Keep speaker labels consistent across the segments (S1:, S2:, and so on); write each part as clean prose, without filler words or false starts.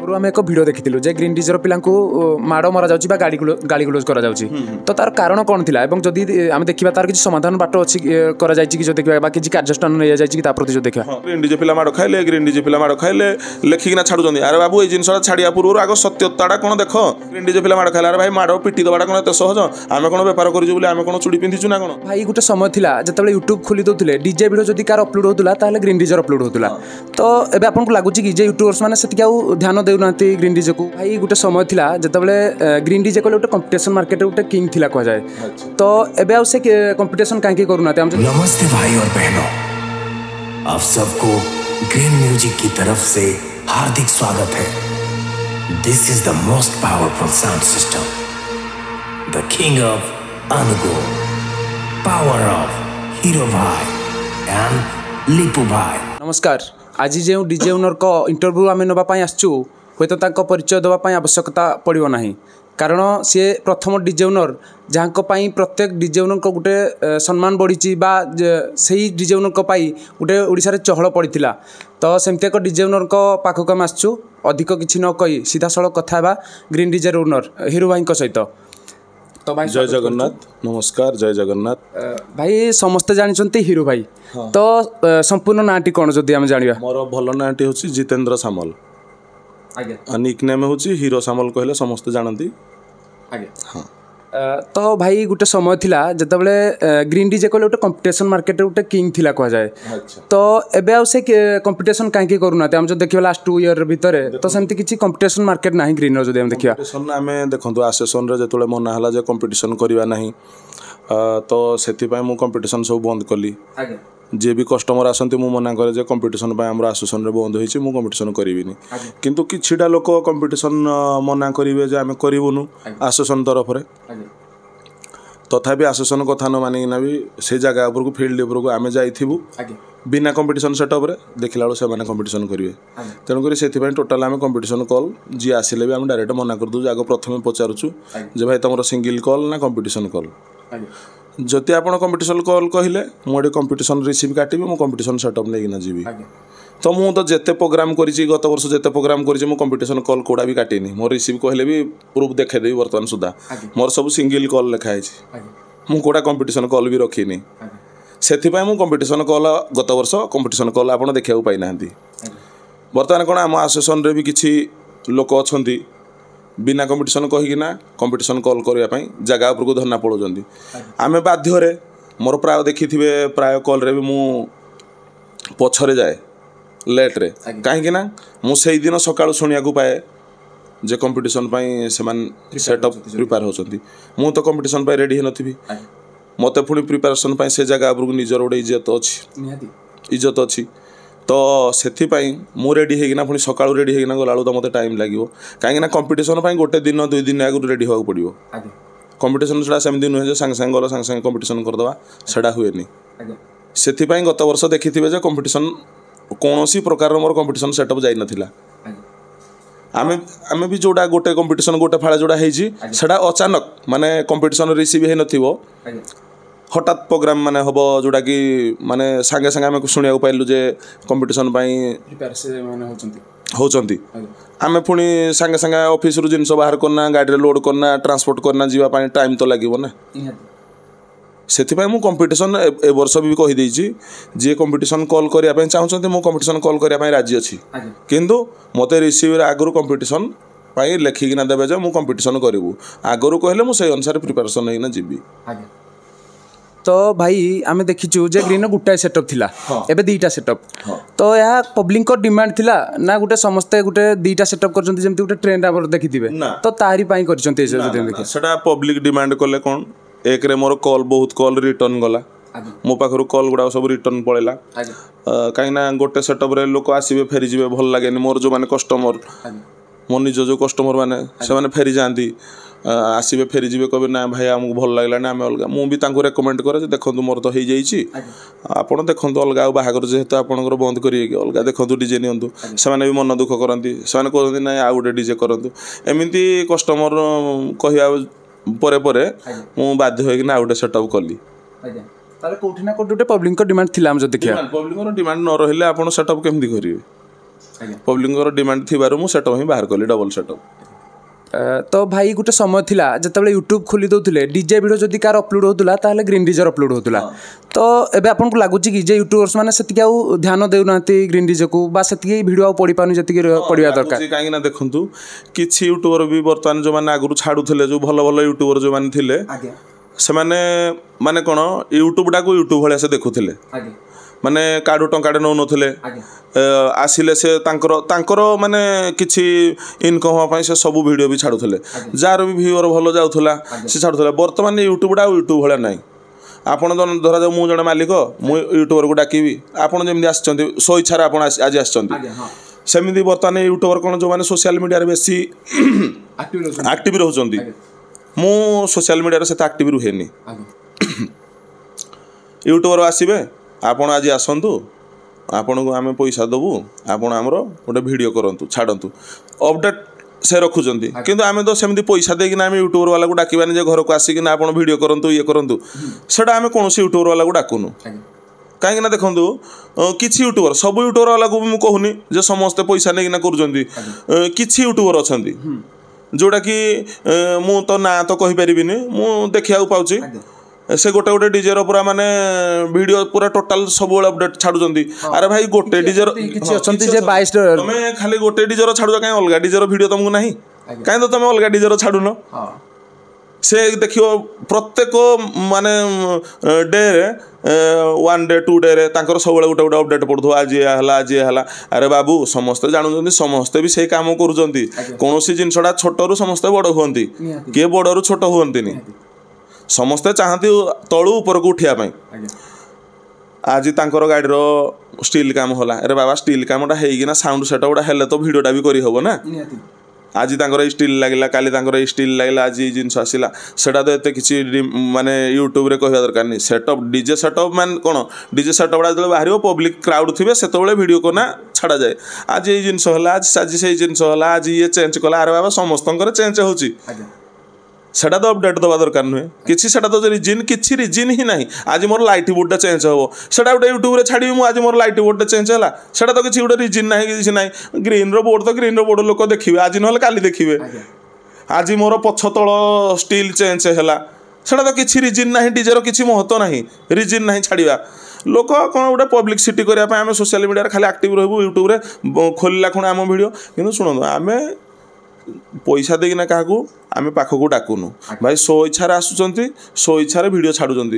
S1: पूर्व आम एक भिडियो देखी जे ग्रीन डीजर पिला माड़ मरा जा गाड़ी गुलोज करा तो तार कारण कौन थी जदि आम देखा तार किसी समाधान बाट अच्छी कि देखा किसी कार्यानुष्ठान नहीं जाए प्रति जो देखा
S2: ग्रीन डीजे पिला माड़ खाइले ग्रीन डीजे पिला माड़ खाइले लेखिकिना छाड़ुଛନ୍ତି अरे बाबू ये जिनसा छाड़िया पूर्व आग सत्यताटा कौन देख ग्रीन डीजे पिला माड़ खाइले अरे भाई माड़ पिटी दबाटा कौन एत सहज आम कौन बेपार करूँ आम कौन चूड़ी पिंधीचु ना कौन
S1: भाई गोटे समय था जो यूट्यूब खोली दौले डीजे भिडियो जब कार अपलोड होता है ग्रीन डीजर अपलोड होता तो एवं आपको लगुच कि यूट्यूबर्स मैंने से ध्यान देना ग्रीन डीजे को भाई गोटे समय था जो ग्रीन डीजे कहले गोटे कंपटीशन मार्केट गोटे किंग थिला कह जाए तो एबे आउ से कंपटीशन कहीं करूना
S3: नमस्ते भाई और बहनों, आप सबको ग्रीन म्यूजिक की तरफ से हार्दिक स्वागत है। This is the most powerful sound system, the king of अनुगो, पावर ऑफ हीरो भाई एंड लिपू भाई।
S1: नमस्कार, आज जो डीजे ओनर को इंटरव्यू आम नापी आसचु हूँ तो परिचय देवाई आवश्यकता पड़ो ना कारण सी प्रथम डीजे ओनर जहाँ प्रत्येक डीजे ओनर को गोटे सम्मान बढ़ी से डीजे ओनर गोटे ओडिशा चहल पड़ा तो सेमती एक डीजे ओनर पाखक आम आसचु अधिक किसी न कही सीधा सड़क कथा ग्रीन डीजे ओनर हीरो भाई सहित
S2: तो भाई जय जगन्नाथ। नमस्कार, जय जगन्नाथ।
S1: भाई समस्ते जानते हीरो भाई तो संपूर्ण नाटी कौन जदि आम जाना
S2: मोर भल नाटी हूँ जितेंद्र सामल निक नेम हूँ हीरो सामल कहले समस्ते जानती।
S1: हाँ तो भाई गोटे समय थिला जतबले ग्रीन डीजे कहले गोटे कंपटीशन मार्केट गोटे किंग थिला कह जाए तो एबे आउ से कंपटीशन कहीं करूना हम जो देखिए लास्ट 2 ईयर भितर तो सेमती किसी कंपटीशन मार्केट नहीं ग्रीन रो जदि हम देखिया
S2: कंपटीशन आम देखंतु आसेसन रे जतले मना हला जे कंपटीशन करबा नहीं तो सेति पय मु कंपटीशन सब बंद कली जे भी कस्टमर आसती मु मना करे जे कंपटीशन आम आसोसन बंद होती मुझे कंपटीशन करी किंतु किछिटा लोक कंपटीशन मना करेंगे जे आम करूँ आसोसन तरफ तथापि आसोसन कथा न मानिकिना भी से जगह उपरको फील्ड उपरको आम जाइबू बिना कंपटीशन सेटअप रे देखला बेलू से कंपटीशन करेंगे तेणुक से टोटाल आम कंपटीशन कॉल जी आसिले भी आम डायरेक्ट मना कर दूँ आगे प्रथम पचारुचु जे भाई तुम सिंगल कॉल ना कंपटीशन कॉल जदि आप कंपटीशन कॉल कहले मुझे कंपटीशन रिसीव काटी मु कंपटीशन सेटअप नहीं जी तो मु तो जिते प्रोग्राम करी गत वर्ष जिते प्रोग्राम करी कंपटीशन कॉल कोड़ा भी काटिनी मोर रिसीव कहले भी प्रूफ देखेदेवी बर्तमान सुधा मोर सब सिंगल कॉल लिखाई मु कोड़ा कंपटीशन कॉल भी रखीनी से कंपटीशन कॉल गत वर्ष कंपटीशन कॉल आप देखा पाई ना बर्तमान कौन आम आसोसन रे भी किसी लोक अच्छा बिना कंपटीशन कहीकिना कंपटीशन कॉल करने जगह उपरको धरना पड़ों आम बाध्य मोर प्राय देखी प्राय कॉल रे भी मु पछरे जाए लेट रे कहीं मु से दिन सका शुणा पाए जे कंपटीशन से सेटअप प्रिपेयर होती मु तो कंपटीशन रेडी हो नी मत पुणी प्रिपेरेसन से जगह उपरको निजर गोटे इज्जत अच्छी तो से मु रेडी होना पुणी सका रेडी होना गला तो मत टाइम लगे कहीं कंपटीशन गोटे दिन 2 दिन आगु रेडी होगा पड़ो कंपटीशन से सेमती नुहे सांगे सांगे गला सांगे सांगे कंपटीशन करदे सेटा हुए से गत वर्ष देखी जे कंपटीशन कौन सी प्रकार मोर कंपटीशन सेटअप जाई नथिला आमे भी जोड़ा गोटे कंपटीशन गोटे फाड़ा जोड़ा है अचानक माने कंपटीशन रिसीव है नथिबो हठात प्रोग्राम माने हम जोड़ा कि माने सांगे सांगे आम शुणा पाइलु जे कंपटीशन होचंती आमे पुणी सांगे सांगे ऑफिस रु जिनस बाहर करना गाड़ी लोड करना ट्रांसपोर्ट करना जीवा टाइम तो लगे ना से कंपटीशन ए वर्ष भी कहीदे जी कंपटीशन कॉल करने चाहते मु कंपटीशन कॉल करने राजी अच्छी किंतु मत रिसीव आगु कंपटीशन लेखिकिना देवे जे मु कंपटीशन करूँ आगु कहले मुझे अनुसार प्रिपेरेसन होना जीवी
S1: तो भाई आम देखीचु जे ग्रीन गोटाए सेटअप थिला एबे 2टा सेटअप तो यह पब्लिक को डिमांड थिला ना गोटे समस्ते गोटे 2टा सेटअप करजंती जेमती गोटे ट्रेंड आप देखिथिबे तो तारी पई करजंती
S2: सेटा पब्लिक डिमांड कले कोन एक रे मोर कॉल बहुत कॉल रिटर्न गला मो पाखरु कॉल गुडा सब रिटर्न पळेला काईना गोटे सेटअप रे लोक आसीबे फेरी जिवे भल लागेनी मोर जो माने कस्टमर मोर निज जो कस्टमर माने से माने फेरी जांती आसबे फेरी जी कहे ना भाई आमको भल लगे आम अलग मुझे रेकमेंड करे देखो मोर तो हो आप देखो अलग बाहर जेहेतु आप बंद करेंगे कि अलग देखो डीजे नियंतु से भी मन दुख करती से कहते ना आउ गोटे डीजे करूँ एमती कस्टमर कहवा पर मु बाध्य होना आउ गोटे सेटअप कली
S1: कोठी ना कोठी पब्लिक डिमांड थिला हम जो देखिया
S2: पब्लिक डिमांड न रहिले आपण सेटअप केमती करिवे पब्लिक डिमांड थिबारु मु सेटअप ही बाहर कली डबल सेटअप।
S1: तो भाई गोटे समय थिला जतबेले यूट्यूब खोली दउथिले डीजे वीडियो जदि कार अपलोड होतुला ताले ग्रीन डीजे अपलोड होतुला तो एबे आपन को लागुची कि जे यूट्यूबर्स माने सेति आउ ध्यान देउनांती ग्रीन डीजे को बा सेति वीडियो आउ पड़ी पानु जति पड़िया दरकार
S2: काहे ना देखंतु किछि यूट्यूबर भी वर्तमान जो माने आगुरु छाडुथिले जो भलो भलो यूट्यूबर जो माने थिले से माने कोन यूट्यूब डाको यूट्यूब भले से देखुथिले माने काडू टंकाडे नौ नथिले आसिले से तांकर माने किछि इनकम होवा पई से सब वीडियो भी छाडुथिले जार भी व्यूअर भलो जाउथला से छाडुथिले वर्तमान यूट्यूब डा यूट्यूब भले नाही आपण धरा जाऊ मु जने मालिक मु यूट्यूबर को डाकीबी आपण जेमि आछचंती सो इच्छा रे आपण आज आछचंती सेमिति वर्तमान यूट्यूबर कोन जो माने सोशल मीडिया रे बेसी एक्टिव रहउचंती मु सोशल मीडिया रे से एक्टिव रुहेनी यूट्यूबर आसीबे आपण आज आसंतु आपण को आमे पैसा दबु आपण हमरो गोटे वीडियो करंतु छाडंतु अपडेट से रखुचंती किंतु आमे तो सेमती पैसा देकी ना आमे यूट्यूबर वाला को डाकीबानी जे घर को आसी कि ना आपण वीडियो करंतु ये करंतु सेटा आमे कोनोसी यूट्यूबर वाला को डाकुनु काहे ना देखंतु किछि यूट्यूबर सब यूट्यूबर वाला को मु कहूनी जे समस्त पैसा नेकी ना करूचंती किछि यूट्यूबर अछंती जोड़ा कि मु तो ना तो कहि परिबिनी मु देखिया पाउची से गोटे गोटे डीजे पूरा माने वीडियो पूरा टोटल सब अपडेट छाडुचंती अरे भाई गोटे डीजे
S1: किछि अछंती जे 22
S2: तमे खाली गोटे डीजे छाडुच काहे अलगा डीजे वीडियो तुमको नाही काहे तो तमे अलगा डीजे छाडुनो से देखियो प्रत्येक माने डे रे 1 डे 2 डे रे तांकर सब गोटे गोटे अपडेट पड़थो आज ये हला अरे बाबू समस्त जानुचंती समस्त भी से काम करूचंती कोनोसी जिंसडा छोटरू समस्त बड़ हुंती के बड़रू छोट हुंतीनी समस्ते चाहती तलू ऊपर को उठिया आज तांकर गाड़ी स्टील काम होला अरे बाबा स्टील कामटा हेगिना साउंड सेट गुड़ा हेले तो भिडियोटा भी करी हबो ना आज तांकर स्टील लागिला काली तांकर स्टील लागिला आज जिनस आसिला सेटा तो एते किछि माने यूट्यूब रे कहया दरकार नहीं सेटअप डीजे सेटअप मान कोन डीजे सेटअप गुड़ा जले बाहरियो पब्लिक क्राउड थिबे सेतबेले वीडियो को ना छाड़ा जाए आज ये जिनस होला आज से जिनस होला आज ये चेंज कला अरे बाबा समस्तंकर चेंज होची सेटा तो अपडेट दबा दरकार नुहे किसी सेटा तो रिजिन किसी रिजिन ही नहीं आज मोर लाइट बोर्डटा चेंज हो सेटा गोटे यूट्यूब रे छाड़ी मु आज मोर लाइट बोर्डटा चेंज होला सेटा तो किसी गोटे रिजिन नहीं किसी नहीं ग्रीन रो बोर्ड तो ग्रीन रो बोर्ड लोक देखिबे आज नहले काली देखिबे आज मोर पछ तळ स्टील चेंज होला सेटा तो किसी रिजिन नहीं डीजे रो किसी महत्व नहीं रिजिन नहीं छाड़िबा लोक कौन गोटे पब्लिसिटी करने आम सोशल मीडिया खाली एक्टिव रहबू यूट्यूब रे खोलिला खुण आम वीडियो किंतु शुणु आम पैसा देना क्या आम पाखक डाकुनु भाई सो इच्छा आसुँच सो इच्छा वीडियो छाड़ुंट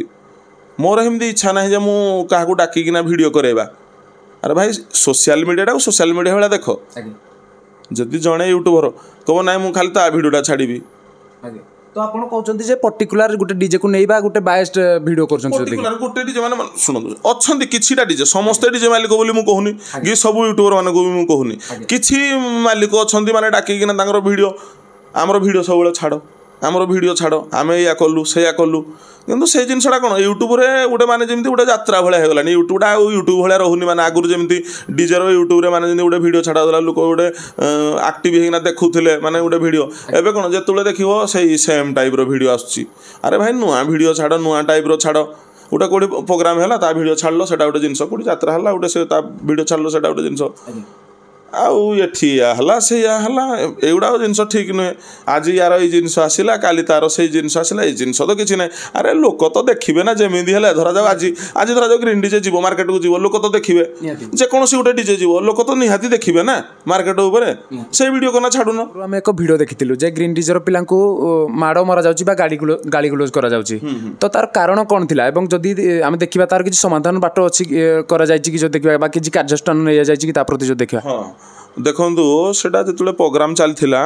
S2: मोर एमती इच्छा ना जे मुझे डाकिना वीडियो करेबा अरे भाई सोशल मीडिया सोशल मीडिया भाया देख जदि जड़े यूट्यूबर कह ना मुझे खाली ता वीडियोटा छाड़ी
S1: तो आपण कहउछन्ती जे पर्टिकुलर गोटे डीजे को नैबा गोटे बायस्ड वीडियो करछन्ती
S2: पर्टिकुलर गोटे डीजे माने सुनंतु अछन्ती किछिटा डीजे समस्त डीजे मालिक बोली मु कहूनी कि सब यूट्यूबर माने को मु कहूनी किछि मालिक अछन्ती माने डाकी किना तांगर वीडियो हमर वीडियो सब बेले छाड़ो हमर वीडियो छाड़ो आमे या कलु से या कलु किंतु से जिनसटा कोन यूट्यूब रे गोटे माने जेमती गोटे यात्रा भले हे गलानी यूट्यूब डा यूट्यूब भले रहउनी माने आगुर जेमती डीजे रो यूट्यूब रे माने जेमती गोटे वीडियो छाड़ा दला लोक गोटे एक्टिव हेना देखुथिले माने गोटे वीडियो एबे कोन जेतुले देखिवो सेही सेम टाइप रो वीडियो आछी अरे भाई नुआ वीडियो छाड़ो नुआ टाइप रो छाड़ो गोटे कोडी प्रोग्राम हैला ता वीडियो छाड़लो सेटा गोटे जिंस कोडी यात्रा हैला गोटे से ता वीडियो छाड़लो सेटा गोटे जिंस आउ एठी हला से हला एगुड़ा जिनस ठीक नुहे आज यार ये जिनस आसला काली तार से जिनस आसला ये जिनस तो किसी ना अरे लोक तो देखिए ना जमी है धरा जाओ आज आज धरा जाओ ग्रीन डीजे जीव मार्केट को जीव लोक तो देखिए जेकोसी गोटे डीजे जीव लोक तो निहाती देखिए ना मार्केट उपर से वीडियो करना छाड़ुन
S1: आम एक वीडियो देखी जे ग्रीन डीजे पिला माड़ मरा जाऊँगी गाड़ी गुलोज करा तो तार कारण कौन थिला एवं जदि आम देखा तार किसी समाधान बाट अच्छी करा जायछि कि जो देखा किसी कार्यानुष्ठान नहीं जायछि कि ता प्रति जो देखा
S2: देखंतु सेटा जतले प्रोग्राम चलथिला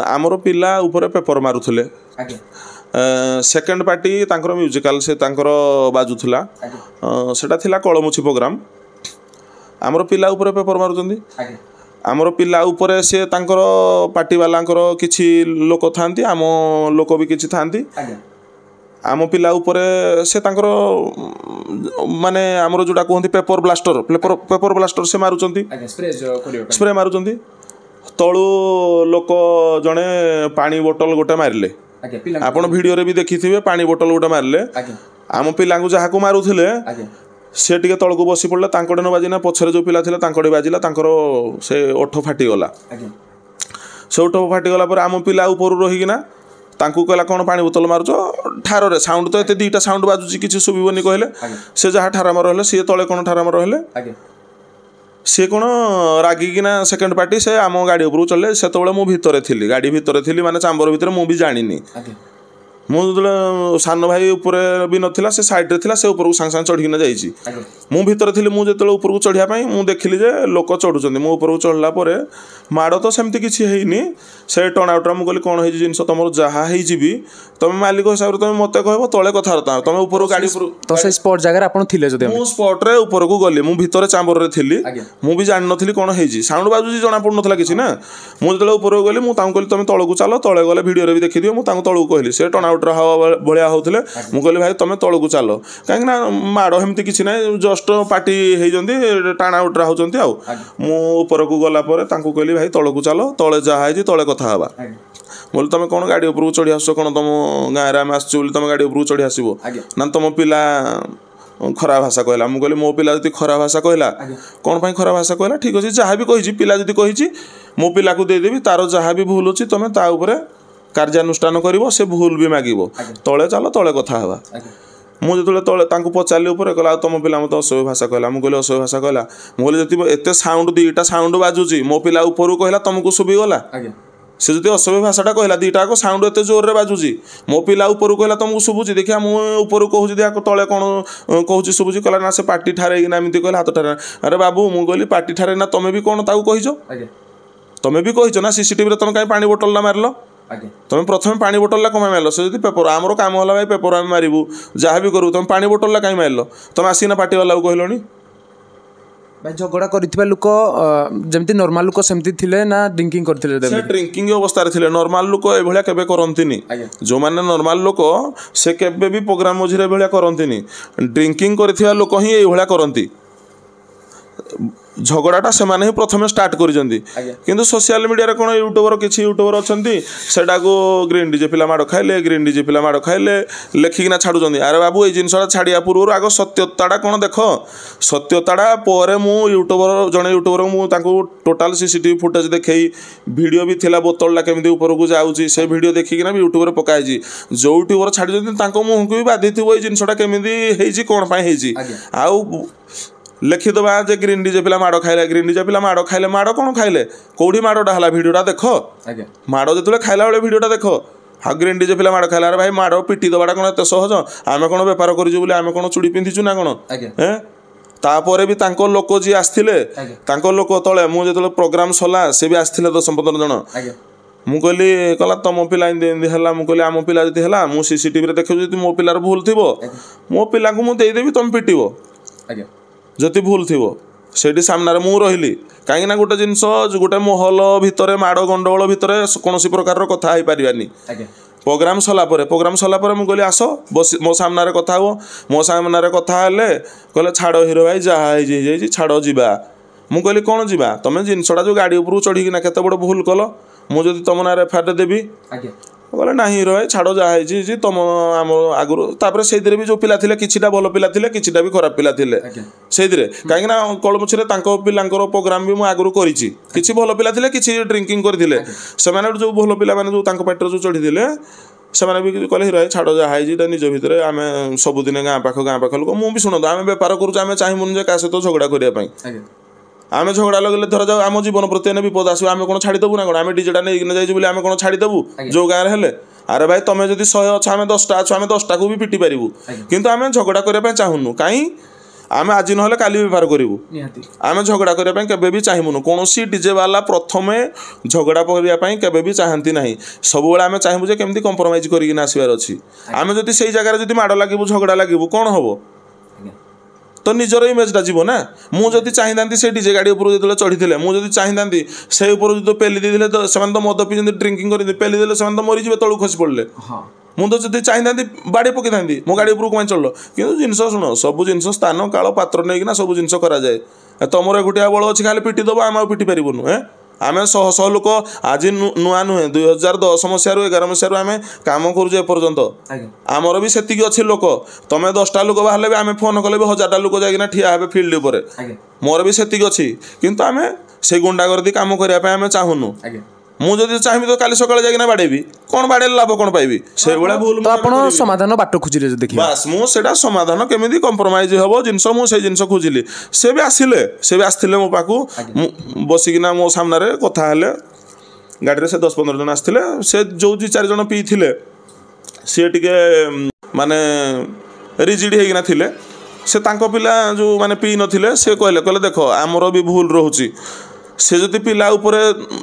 S2: आमर पिला ऊपर पेपर मारुथले सेकंड पार्टी तांकर म्यूजिकल से तांकर बाजुथला सेटा थिला कळमुछी प्रोग्राम आमर पिला ऊपर पेपर मारुचंदी आमर पिला ऊपर से तांकर पार्टी वालांकर किछि लोक थांती आम लोक भी किछि थांती आम पिला ऊपर से तांकर माने आमर जोटा कहते पेपर ब्लास्टर से मारुचंती स्प्रे मारुचंती तळु लोक जड़े पानी बोतल गोटे मारिले आपण वीडियो रे भी देखिथिबे पानी बोतल गोटे मारिले आम पिला जहाँ को मारुथिले से टिके तळकु बसी पड़ले तांकड़े न बाजिना पछरे जो पिला थिला तांकड़े बाजिला तांकर से ओठ फाटी गला से ओठ फाटी गला पर आम पिला ऊपर रहीकिना तांकु कहला कौन पानी बोतल मारुच ठार रे साउंड तो एते दुईटा साउंड बाजुची किछि सुबिबनी कहले से जहाँ ठाराम रहले सी तले कौन ठाराम रहले सी कौन रागिकिना सेकेंड पार्टी से आम गाड़ी ऊपर चले से मु भितर थी गाड़ी भितर थी माने चांबर भितर मु भी जानी मुझे सान भाई ऊपर भी नाला से सैड्रे थी से ऊपर सांगे सांगे चढ़ीना जाइए मु भितर थी मुझे ऊपर को चढ़ापी मुझे देखिली जे लोक चढ़ुं मो ऊपर को चढ़ला माड़ तो सेमती किसी है से टर्नआउट मुझे कहली कौन है जिन तुम जहाँ भी तुम मालिक हिसाब से तुम मत कह तले कथा तुम ऊपर गाड़ी
S1: तो से स्पॉट जगह आपन थिले जदि
S2: मु स्पॉट रे ऊपर को गली मु भितर चांबर रे थिली मु भी जानि नथिली कोन हेजी साउंड बाजू जना पड़ नथला किछि ना मु जतले ऊपर को गली मु तांको कहली तुम तळकु चलो तळे गले वीडियो रे भी देखि दियो मु तांको तळकु कहली से टर्न आउट रा हवा भलिया होतले मु कहली भाई तुम तळकु चलो काहे ना माडो हेमती किछि ना जस्ट पार्टी हे जंदी टाण आउट रा होचंती आ मु ऊपर को गला परे तांको कहली भाई तळकु चलो तळे जा हेजी तळे कथा हवा बोले तुम कौन गाड़ी ऊपर चढ़ी आस कौन तुम गाँव में आसो तुम गाड़ी ऊपर चढ़ी आसो ना तुम पिला खराब भाषा कहला मुझे कहली मो पिला जब खराब भाषा कहला कौन पाई खराब भाषा कहला ठीक अच्छे जहाँ भी कही पिला जब कही मो पिला को देदेवी तार जहाँ भी भूल अच्छी तुम ता कार्यानुष्ठान कर से भूल भी मागिब तले चलो तले कथा हवा मुझे जो तले पचारि ऊपर कहला तुम पिला मत असभ्य भाषा कहला मुझे कहली असभ्य भाषा कहला मुझे जब एत साउंड दुईटा साउंड बाजुची मो पिला ऊपर कहला तुमको शुभिगला से जो असभ्य भाषाटा कहला दुईटा साउंड एत जोर बाजुची मो पिला ऊपर कहला तुमको शुभुची देखिया मुझे ऊपर कहूँ देखा तले कौन कहूँ शुभुची कहला ना से पार्टी ठारेना एमती कहला हाथ ठारे अरे बाबू मुझे कहली पार्टी ठारे ना तुम भी कौन ताकू कहीच तुम भी कहीच ना सीसीटीवी तुम कहीं पानी बोतल मारल तुम प्रथम पानी बोतल कम मारल से जो पेपर आमर काम है भाई पेपर आम मारू जहाँ भी करूँ तुम पानी बोतल कहीं मारल तुम आसिना पार्टी वाला कहलनी
S1: भाई झगड़ा करथिबा लोक जेमती नॉर्मल लोक सेमती थिले ना ड्रिंकिंग करथिले
S2: से ड्रिंकिंग अवस्था रे थिले नॉर्मल लोक ए भलिया केबे करंतिनी जो माने नॉर्मल लोक से केबे भी प्रोग्राम मझिरे भलिया करंतिनी ड्रिंकिंग करथिबा लोक ही ए भलिया करंती झगड़ाटा से माने ही प्रथम स्टार्ट करिजंती किंतु सोशल मीडिया रे कोन यूट्यूबर किछि यूट्यूबर अछंती सेटा को ग्रीन डीजे पिला माडो खाइले ग्रीन डीजे पिला माडो खाइले लेखिकिना छाडुजंती अरे बाबू ए जिनसटा छाडिया पूर्व आगो सत्यताटा कोन देखो सत्यताटा परे मु यूट्यूबर जने यूट्यूबर मु तांको टोटल सीसीटीवी फुटेज देखई वीडियो भी थिला बोतलला केमदी ऊपर को जाउची से वीडियो देखिकिना भी यूट्यूबर पकाइजी जो यूट्यूबर छाडिजंती तांको मुह को भी बाधिथिबो ए जिनसटा केमदी हेजी कोन पाई हेजी आउ लिखिदबा जे ग्रीन डीजे पिला माड़ खाइले ग्रीन डीजे पिला माड़ खाइले माड़ कौन खाइले कौटी माड़टा है भिडियोटा देख माड़ जो खाइला बेले भिडियोटा देख हाँ ग्रीन डीजे पिला माड़ खाइला अरे भाई माड़ पिटी दबाटा कौन एत सहज आम कौन बेपार करूँ आम कौन चूड़ी पिंधिचु ना कौन तापर भी तांको लोक जी आसथिले तांको लोक तले मु जो प्रोग्राम सला से भी आसथिले 10-15 जन मु कहली कहला तुम पिला इन्दी है मु कहली आम पिला जदि है मु सीसीटीवी देखो जी मो पिलार भूल थी मो पिला को मुझे देदेवी तुम पिटब जदि भूल थी से सामने मु रही कहीं गोटे जिनस गोटे महल भितर माड़ गंडगोल भितर कौन प्रकार कथा हो पारानी प्रोग्राम सलापर मुझे कहली आस बस मो सामने कथा हो मो सामने कथा हेले कहले छाड़ हीरो भाई जहाँ छाड़ जा मुझे कहली कौन जा तुम जिनसटा जो गाड़ी ऊपर चढ़ीना केत बड़ भूल कल मुझे तुम ना एफआईआर देवी कहले ना हीरो भाई छाड़ जहाँ तुम आम आगुरी से भी जो पिला थे किछिटा भल पिला थे किछिटा भी खराब पिला थे से कहीं कलमुछे पिलांकर प्रोग्राम भी मुझे आगुरी किसी भल पिला थे किसी ड्रिंकिंग करते से जो भल पिला जो पाटर जो चढ़ी से भी कहले हीरो भाई छाड़ जहाँ निज भितर आम सबुदिन गाँ पाख लोक मुझे शुणु आम बेपार करुँ चाहबुन जे क्या सहित झगड़ा करने आम झगड़ा लगे धर जाऊ आम जीवन प्रति विपद आसो आम कौन छाड़देबू ना कौन आम डीजेटा नहीं जाइए आम कौन छाड़देबू जो गाँव हेले अरे भाई तुम जब 100 अच्छे आम 10टा अच्छे आम 10टा को भी पिटी पारू किंतु आम झगड़ा करने चाहूनु कहीं आम आज ना काली बेपार करूँ आम झगड़ा करने केवे भी चाहबुनु कौन डीजे वाला प्रथम झगड़ा करने केवे भी चाहती ना सब आम चाहबू जे केमती कंप्रोमाइज करके आसबार अच्छी आम जब से जगह माड़ लगे झगड़ा लगे कौन हम तो निजर इमेजटा जीव ना मुझे चाहिए से डीजे गाड़ी ऊपर जो चढ़ी मुझे चाहिए से ऊपर जो पेली देते से तो मद पी ड्रिंकिंग कर पेली देते से तो मरीजे तलू खसी पड़े मुझे चाहिए बाड़ी पकई था मो गाड़ी ऊपर कहीं चल कि जिनस शुण सब जिन स्थान काल पात्र नहीं सब जिन कराए तुमर एगुटिया बल अच्छी खाली पिटी दब आम पिटी पारूँ आम शह शह लोक आज नुआ नुहे 2010 मसीह 11 मसीह आम कम करुचे एपर्यंत आमर भी सेतिक अच्छी लोक तुम 10टा लोक बाहर भी आम फोन कले भी 1000टा लोक जाइना ठिया हे फिल्ड उपर मोर भी सेतिक अच्छी किंतु आम से गुंडागर्दी काम करने आम चाहूनु मुझे चाहिए तो काली सकाଳେ ଯାଇକିନା ବାଡେଇବି कौन बाड़े लाभ कौन पाइबी से भाया भूल
S1: तो आपण समाधान बाट खोजिले देखिए
S2: बास मुझे समाधान केमी कंप्रोमाइज हम जिनस मुझे जिन खोजिली से भी आसते मो पाक बसिकिना मो सामने कथा हेले गाड़ी से 10-15 जन आसते से जो 2-4 जन पी थे सी टे माने रिजिड होना थे से तांको पिला जो माने पी नथिले से कहले देख आमर भी भूल रोचे से जदि पिला उपरे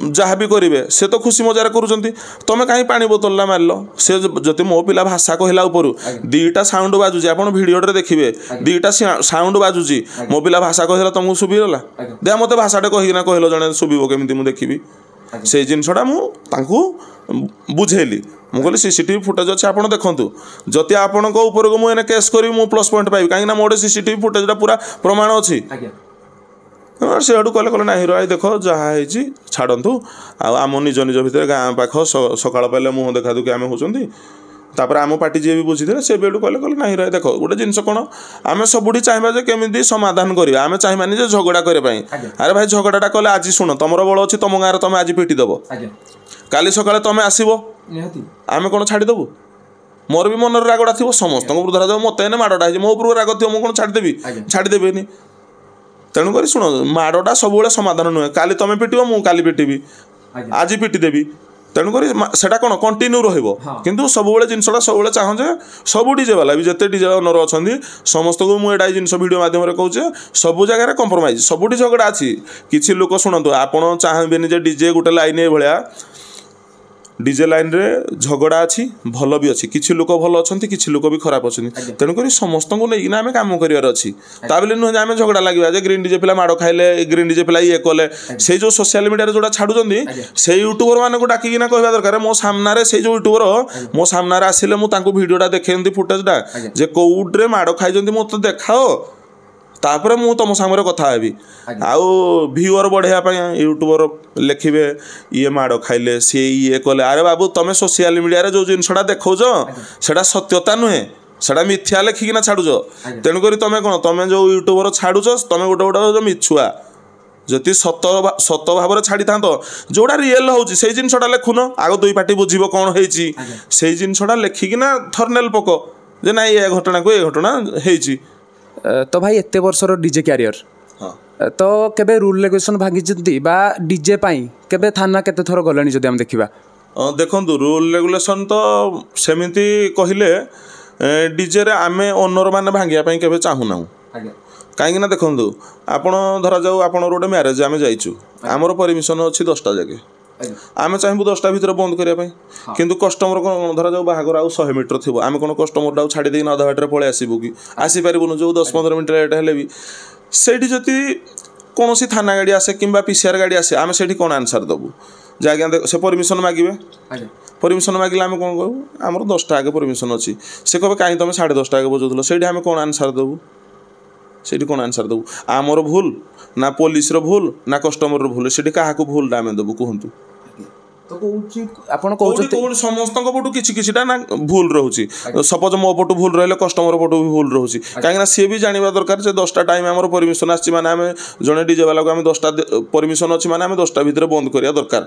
S2: जहाँ भी करेंगे से तो खुशी मजार करुँच तुम कहीं पानी बोतल मारल से जदि मो पिला भाषा कहला उपर 2टा साउंड बाजुची आप भिडियो देखिए 2टा साउंड बाजुची मो पिला भाषा कहला तुमको शुभीगला दे मत भाषाटे कहीना कहल जड़े शुभ केमी मुझे देखी से जिनसा मुझे बुझेली मुझे सीसीटीवी फुटेज अच्छे आप देखूँ जदि आपण को मुझे केस करी मु प्लस पॉइंट पाइबी कहीं मोटे सीसीटीवी फुटेजटा पूरा प्रमाण अच्छी से कहले कहले ना हिरो आई देख जहाँ है छाड़ू आम निज निज भितर गाँ पाख सकाल पाइले मुँह देखा दुखी आम होती तापर आम पार्टी जी भी बुझी से भी कहले कहले ना हिरो देख गोटे जिनस कौन आम सबुठी चाहिए केमी समाधान करवा आम चाहिए जे झगड़ा करने अरे भाई झगड़ाटा कले आज शुण तुम बल अच्छी तुम गाँव तुम आज पिटी दब काली सकाଳେ तुम आसब आम कौन छाड़देबू मोर भी मन रागटा थी समस्त धरा जाओ मत माड़टा है मो उपर राग थी मुझे कौन छाड़देवी छाड़देवी तेणुक शुण माड़टा सब समाधान नुहे काली तुम पिट मु काली पिटि आज पिटिदेवी तेणुक से कौन कंटिन्यू रु सब जिनसा सब चाहे सब डीजे वाला भी जिते डीजे ओनर अच्छा समस्त को मुझे जिन भिडियो मध्यम कहूचे सब जगह कंप्रोमाइज सबुठी झगड़ा अच्छी किसी लोक शुणु आपड़ चाहें जे डीजे गोटे लाइन भाया डीजे लाइन रे झगड़ा अच्छी भल भी अच्छी किसी लोक भल अच्छा किसी लोक भी खराब अच्छा तेणुक समस्त को लेकिन आम कम कर बोले नुहे आम झगड़ा लगे जे ग्रीन डीजे पिला माड़ खाइले ग्रीन डीजे पिला ये कले से जो सोशल मीडिया जोड़ा छाड़ुंट से यूट्यूबर मान को डाकिना कहवा दरकार मो सामने से जो यूट्यूबर मो सामने आसिले मुझे भिडियोटा देखे फुटेजटा जे कौड्रे माड़ खाई मत देखाओ तापर मु तुम सामने कथा हेबी आउ व्यूअर बढ़ाई यूट्यूबर लिखे ये माड़ खाइले सी ये कले अरे बाबू तुम सोशल मीडिया जो जिनसा देखौ से सत्यता नुहे से मिथ्या लिखिकिना छाड़ुच तेणुक तुम कौन तुम जो यूट्यूबर छाड़ुच तुम गोटे गोटे मिछुआ जदि सत सत भाव छाड़ी था जोड़ा रियल होची से जिनसा लिखुन आग 2 पार्टी बुझीब कौन होती से जिनसा लिखिकिना थर्नेल पक जे ना ये घटना को ये घटना होती
S1: तो भाई एत वर्षर डीजे क्यारियर तो केबे रूल रेगुलेशन भांगी बा डीजे पाई केबे थाना केते थर गलानी जदि हम देखिबा
S2: देखंतु रूल रेगुलेशन तो सेमिति कहिले डीजे रे आमे ओनर माने भांगिया पाई केबे चाहू ना कहीं ना देखंतु आपण धरा जाऊ आपण रोटे मैरेज आमे जाइछु हमर परमिशन अछि 10टा जगह आम चाहबू 10टा भीतर बंद करने किंतु कस्टमर कौन धरा जाऊ बाहागर आउ 100 मीटर थी आम कौन कस्टमर छाड़ी देना अधा बाटर पलि आसबू कि आसीपारून जो 10-15 मिनट लेट हेले भी से जदि कौन थाना गाड़ी आसे कि पीसीआर गाड़ी आसे आम से कौन आंसर देवु जे आज्ञा से परमिशन मागे परमिशन मागिले आम कौन कहूँ आमर 10टा आगे परमिशन अच्छी से कहे कहीं तुम 10:30 आगे बजाऊल से आम कौन आंसर देवु से कौन आंसर देवु आमर भूल ना पुलिस भूल ना कस्टमर भूल से क्या भूल आम देवु कहतु तो समस्त पटू किसी ना भूल रोचे सपोज मो पटू भूल रही कस्टमर पटू भी भूल रोचे कहीं सी भी जानवा दरकार 10टा टाइम आम परमिशन आसी जड़े डीजे वाला को आम 10टा परमिशन अच्छी आम 10टा भीतर बंद करा दरकार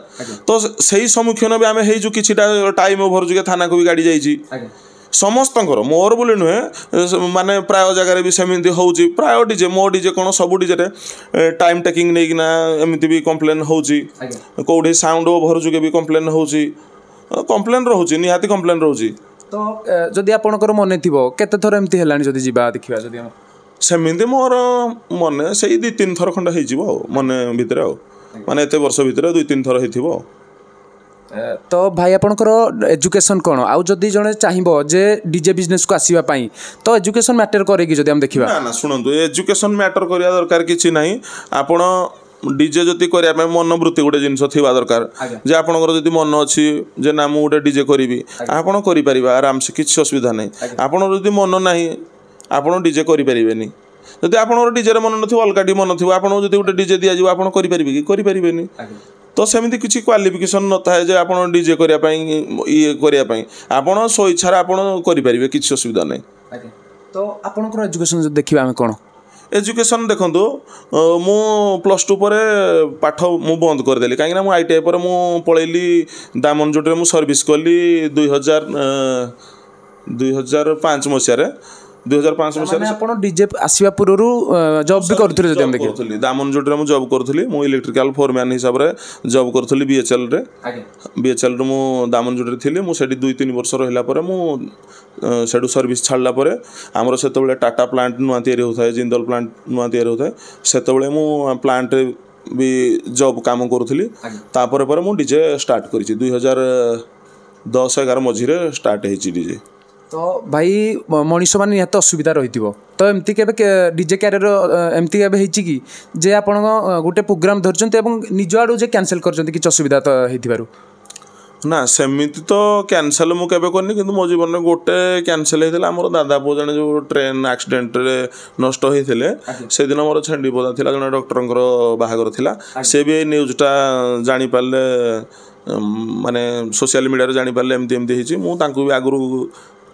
S2: तो से सम्मुखीन भी आम हो कि टाइम ओभर जुगे थाना को भी गाड़ी जाइए समस्त मोर बोली नुहे माने प्राय जगार भी सेमती हो प्राय डीजे मो डीजे कौन सब डीजे टाइम टेकिंग नहीं एमती भी कम्प्लेन हो कौटी साउंड ओभर जुगे भी कम्प्लेन हो कम्प्लेन रोचे निहाती कम्प्लेन रोचे
S1: तो जदि आपणकर मन थी केते थर एमती है जदि जीवा देखा जदि
S2: सेमती मोर मन से 2-3 थर खंड हो मन भितर माने एते वर्ष भितर 2-3 थर हो
S1: तो भाई आपणकर एजुकेशन कौन आउ जदि जड़े चाहिए जे डीजे बिजनेस को आसवा तो एजुकेशन मैटर करेगी जदि हम देखा
S2: ना ना शुणु एजुकेशन मैटर करवा दरकार किसी ना आपण डीजे जदि करने मनोवृत्ति गोटे जिनस थी दरकार जे आपंकर जदि मन अच्छी जे ना मुझे गोटे डीजे करी आपड़ कर आराम से किसी असुविधा नहीं आपड़ जदि मन ना आपड़ डीजे करें ଯଦି ଆପଣଙ୍କର ଡିଜେରେ ମନ ନଥିବ ଅଲଗା ଟି ମନ ଥିବ ଆପଣଙ୍କୁ ଯଦି ଗୋଟେ ଡିଜେ ଦିଆଯିବ ଆପଣ କରିପାରିବେ କି କରିପାରିବେନି ତ ସେମିତି କିଛି କ୍ୱାଲିଫିକେସନ୍ ନଥାଏ ଯେ ଆପଣ ଡିଜେ କରିବା ପାଇଁ ଇଏ କରିବା ପାଇଁ ଆପଣ ସ୍ୱଇଚ୍ଛାରେ ଆପଣ କରିପାରିବେ କିଛି ଅସୁବିଧା ନାହିଁ
S1: ତ ଆପଣଙ୍କର ଏଜୁକେସନ୍ ଯଦି ଦେଖିବା ଆମେ କ'ଣ
S2: एजुकेशन देखो मु +2 पर पाठ मु बंद करदेली कहीं मु ITI पर मु पलैली दामनजोटे मु सर्विस कली 2005 मसीह 2005 मसीह
S1: आपण डीजे आसीबा पूर्व जॉब भी करथुले जदि हम
S2: देखि दामनजोटे मु जॉब करथुली मु इलेक्ट्रिकल फोरमैन हिसाब रे जॉब करथुली BHL रे BHL रे मु दामनजोटे थिली मु सेठी 2-3 वर्ष रहिला पर मु सेठू सर्विस छाड़ला पर आमर सेतबेले टाटा प्लांट नुआ तैयारी होता है जिंदल प्लांट नुआ तैयारी होता है सेतबेले मु प्लांट रे भी जॉब काम करूथली तापर पर मु डीजे स्टार्ट करिछि 2010-11 मझिरे स्टार्ट हेछि डीजे
S1: तो भाई मनीष मान निहत असुविधा रही तो एमती के डीजे क्यारियर एमती होती कि जे आपण गोटे प्रोग्राम धरते निज आड़ू जे कैंसिल कर कि असुविधा तो हो
S2: ना सेमिति तो कैंसल मु केबे करनी किंतु मो जीवन में गोटे कैंसल होता मोर दादा पुओ जने जो ट्रेन एक्सीडेंट रे नष्ट होते से दिन मोर छेंडी पोदा थिला जने डॉक्टर बाहागर थिला से भी न्यूज़टा जानी पाले माने सोशल मीडिया रे जानी पाले एमती एमती हिची मु तांकु भी आगु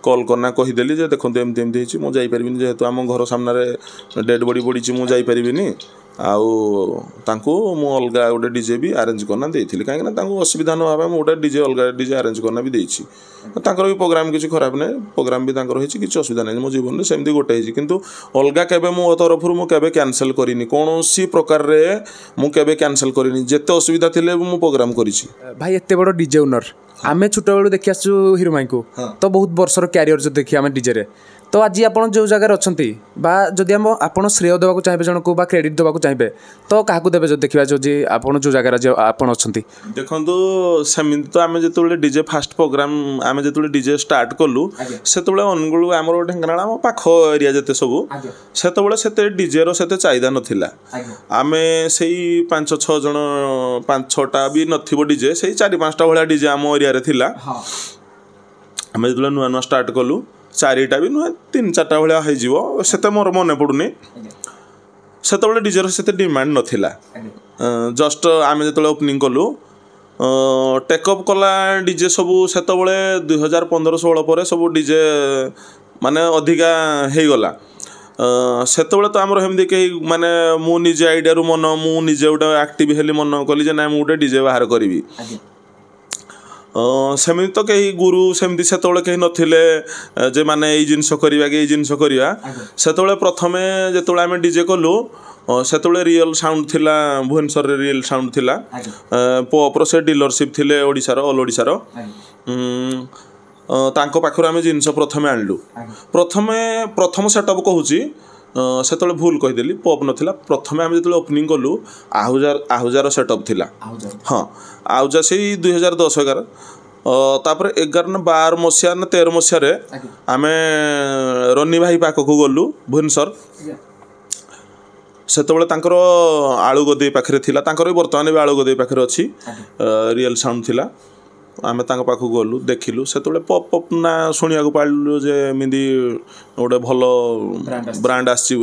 S2: कॉल करना कहीदेली जे देखते एमती एमती होती मुझे जापरिनी जेहेतु आम घर सामने डेड बॉडी पड़ी मुझे जापरिनी आउ मु अलग गोटे डीजे भी अरेंज करना देती कहीं असुविधा ना गोटे डीजे अलग डीजे अरेंज करना भी देती भी प्रोग्राम किसी खराब ना प्रोग्राम भी किसी असुविधा नहीं मो जीवन में सेमती गोटे किंतु अलग केबे मो तरफ मुझे कैंसल करिनी कौन सी प्रकार रे मुझे कैंसल करिनी जेते असुविधा थिले मु प्रोग्राम करिछि
S1: भाई एते बड़ डीजे ओनर आमे छोट बेलू देखि आसु हिरो माई को तो बहुत वर्षर क्यारियर जो देखिए आम डीजे रे तो आज आप जो जगह अच्छा जदि आप श्रेय देवाक चाहिए जन को क्रेडिट देवाक चाहिए तो क्या देवे जो देखा जो आप जो जगह आप अच्छा
S2: देखो सेमती तो आम जो डीजे फास्ट प्रोग्राम आम जो डीजे स्टार्ट कलु से अनुगुल आम ढेंकानाल आम पाख एरिया जिते सब से डीजे रो चाहिदा नाला आम से 5-6 जन 5-6टा भी नथिबो डीजे से 4-5टा भाया डीजे आम एरिया थिला आम जो नुआ नुआ स्टार्ट कलु 4टा भी नुहे 3-4टा भाया से मोर मन पड़ुनी से डीजे से डिमांड नाला जस्ट आम जो ओपनिंग कलु टेकअप कला डीजे सबू से 2015-16 पर सब डीजे माने अधिका हो गला से तो आमर हेमती कहीं माने मु निजे आइडिया रू मन मु निजे गोटे एक्टिव हेली मन कली जे ना मुझे डीजे बाहर करी सेमती तो कहीं गुरु सेमती से कहीं नथिले जे माने ये जिनस करवा कि जिनस करवा से प्रथमे जो आम डीजे कलु से रियल साउंड थिला भुवनेश्वर रे रियल साउंड थिला पॉपर से डीलरशिप थिले ओडिशार ऑल ओडिशार तांको पाखर आम जिनस प्रथमे आनलु प्रथम सेटअप कहूची से भूल कहीदेली पॉप नाला प्रथमे आम जो ओपनिंग कलु आहुजार सेटअप थिला हाँ आहुजा से 2010-11 तापर 11-12 मसीहा ना 13 मसीह आम रनी भाई पाखक गलु भुवनेश्वर से आलू गदे पाखे थिला भी बर्तमान भी आलू गदे पाखे अच्छी रियल साउंड थिला आम पाखक गलु देखिलु से पॉप पॉप ना शुणा पालु जे एमती गोटे भल ब्रांड आसी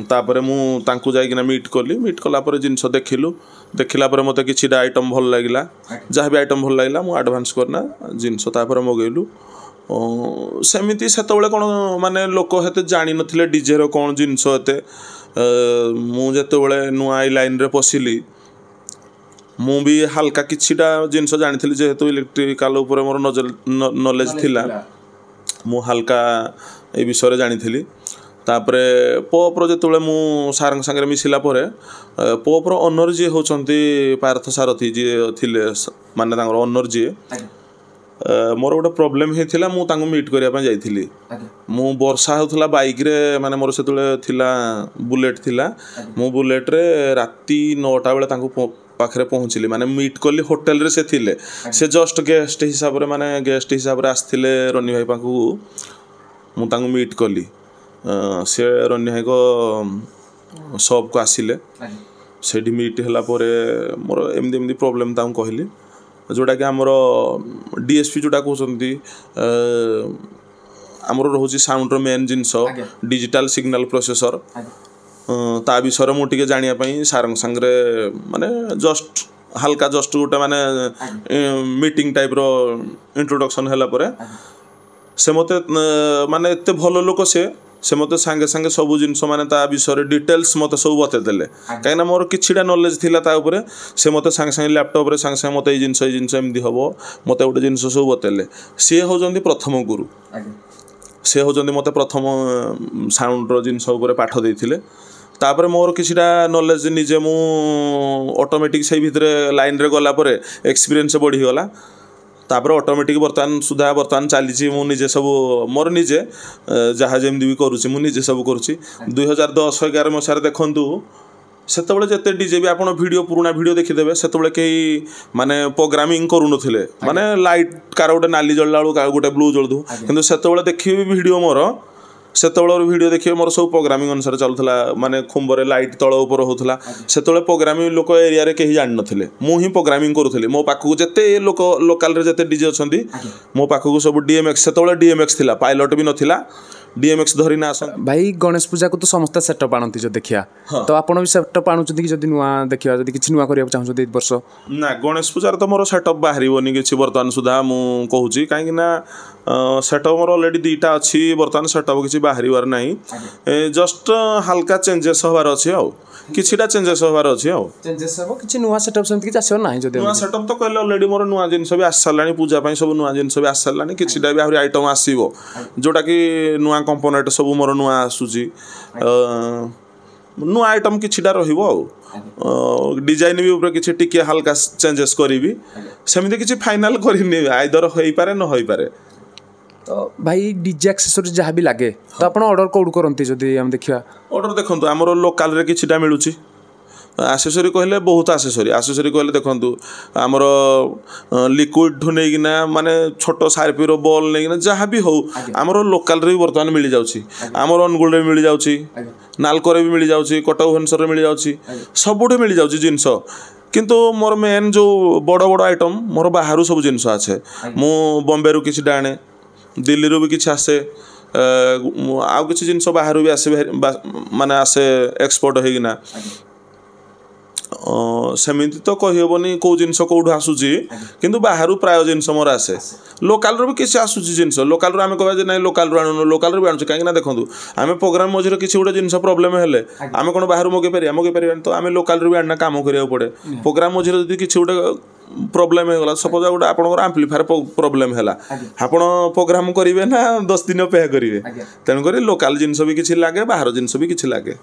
S2: तापर मुझे जाइना मीट कली मीट कलापर जिनस देखला मत कि आइटम भल लगे जहाँ भी आइटम भल लगे मुझे आडभांस करना जिनस मगेलु सेमती से कौन माने लोक हेते जानी नथिले डीजे रो कौन जिनस हेते मुझे नुआ लाइन रे पशिली मु भी हल्का किछिटा जिनस जानी जेहेतु इलेक्ट्रिकल उपर मोर नॉलेज थिला मु हल्का ए विषय जानी तापरे पॉपर जो मु सार संगे मिसिला पॉपर ओनर जी होचंती पार्थ सारथी जी थिले माने तांगर ओनर जी मोर गोटे प्रोब्लेम होता मुझे मीट करने जाइली मु वर्षा होता बाइक रे माने मोर से थिला बुलेट थिला मु बुलेट रे राति 9टा बेले पाखे पहुँचली माने मीट कली होटेल रे से थिले से जस्ट गेस्ट हिसाब रे माने गेस्ट हिसाब रे आसथिले रनी भाई पाखु मु तांको मीट कली से रनी भाई को शॉप को आसिले सेठी मीट होला परे मोर एमदी एमदी प्रॉब्लम तांको कहली जोटा कि आमर डीएसपी जोटा कहते आमर रोचे साउंड मेन जिनस डिजिटल सिग्नल प्रोसेसर ता विषय में मुझे जानापी सार सांगे माने जस्ट हल्का जस्ट गोटे माने मीटिंग टाइप रो इंट्रोडक्शन हैला परे से मते माने एते भल लोक से मते सांगे सांगे सब जिनस माने ता विषय डिटेल्स मते सब बतेदेले कहीं मोर किछिटा नॉलेज थिला ता ऊपर से मते सांगे सांगे लैपटॉप रे सांगे सांगे मते जिनस एमदी हबो मते गोटे जिनस सब बतेले सी होजंती प्रथम गुरु से होजंती मते प्रथम साउंड रो जिनस ऊपर पाठ देथिले तापर मोर किछिटा नॉलेज निजे मु ऑटोमेटिक से भितर लाइन रे गला परे एक्सपीरियंस बढ़ी गला तापर ऑटोमेटिक बर्तमान चली मुझे सब मोर निजे जहाँ जमी भी करुँची मुझे सब करुँची 2010-11 मसीह देखूँ सेतबले जते डीजे भी आपण वीडियो पुराना वीडियो देखिदेबे सेतबले कई माने प्रोग्रामिंग करूनथिले माने लाइट कार गोटे नाली जळला बेलू गोटे ब्लू जळदु किंतु सेतबले देखिबे वीडियो मोर सेतबले वीडियो देखिए मोर सब प्रोग्रामिंग अनुसार चलुला माने खुंबरे लाइट तळ ऊपर होतला सेतबले प्रोग्रामिंग लोक एरिया रे केही जान नथिले मु ही प्रोग्रामिंग करूथले मो पाखु जते लोक लोकल रे जते डीजे अछंती मो पाखु सब डीएमएक्स सेतबले डीएमएक्स थिला पायलट भी नथिला डीएमएक्स धरी ना आस
S1: भाई गणेश पूजा को तो समस्त सेटअप आनती जो देखिया तो आपण भी सेटअप आनुचंती कि जदी नुआ देखिया जदी किछि नुआ करिया चाहछंती 1 वर्ष
S2: ना गणेश पूजा तो मोर सेटअप बाहरिबोनी किछि वर्तमान सुधा मु कहूची काहे कि ना सेटअप मोर ऑलरेडी दीटा अछि वर्तमान सेटअप किछि बाहरिवार नाही जस्ट हल्का चेंजेस होबार अछि आ किछिटा चेंजेस होबार अछि आ
S1: चेंजेस हो किछि नुआ सेटअप समिति कि आसीव नाही जदी
S2: नुआ सेटअप तो कहले ऑलरेडी मोर नुआ जिनस भी आसलानी पूजा पई सब नुआ जिनस भी आसलानी किछिटा भी आहुरी आइटम आसीबो जोटा कि नुआ कंपोनेंट सब मोर नुआ आसुची नुआ आइटम किछिटा रहिबो आ डिजाइन भी ऊपर किछि टिके हल्का चेंजेस करिवि सेमिति किछि फाइनल करिनि आइदर होई पारे न होई पारे
S1: तो भाई डीजे एक्सेसरी जहाँ भी लगे तो आप ऑर्डर कौड़ करती जदि हम देखा
S2: ऑर्डर देखो आमर लोकाल रे किछिटा मिलुची आसेसरी कहले बहुत आसेसरी कहले देखो आमर लिक्विड ठू नहीं माने छोट सार्पी रो बॉल नहीं जहाँ भी हो आमर लोकाल रे बर्तमान मिल जाउची आमर अनुगुल रे मिल जाउची नालको रे भी मिल जाउची कटक भुवनेश्वर रे मिल जाउची सबुठे मिल जाउची जिनस किंतु मोर मेन जो बड़ बड़ आइटम मोर बाहर सब जिनस आछे मु बॉम्बे रु किछि डाणे दिल्ली रू भी किछि आसे आउ किछि जिनस बाहर भी आसे माने आसे एक्सपोर्ट होइना सेमिति तो कहिबनी को जिनस कोठु आसुची किंतु बाहर प्राय जिनस मोर आसे लोकाल रो भी किछि आसुची जिनस लोकाल रो आमे कहबा जे नै लोकाल रो आनु लोकाल रो भी आनु काहे ना देखंतु आमे प्रोग्राम मझिरो किछि उडे जिनस प्रॉब्लम हेले आमे कोन बाहर मगे परिया तो आमे लोकाल रो भी आना काम करिया पड़े प्रोग्राम मझिरो जदि किछि उडे प्रॉब्लम है सपोज गोटे आपंकर आम्प्लीफायर प्रॉब्लम है आपण प्रोग्राम करेंगे ना 10 दिन अपेक्षा करेंगे तेणुक लोकाल जिनस भी किछि लागे बाहर जिनस भी किछि लागे।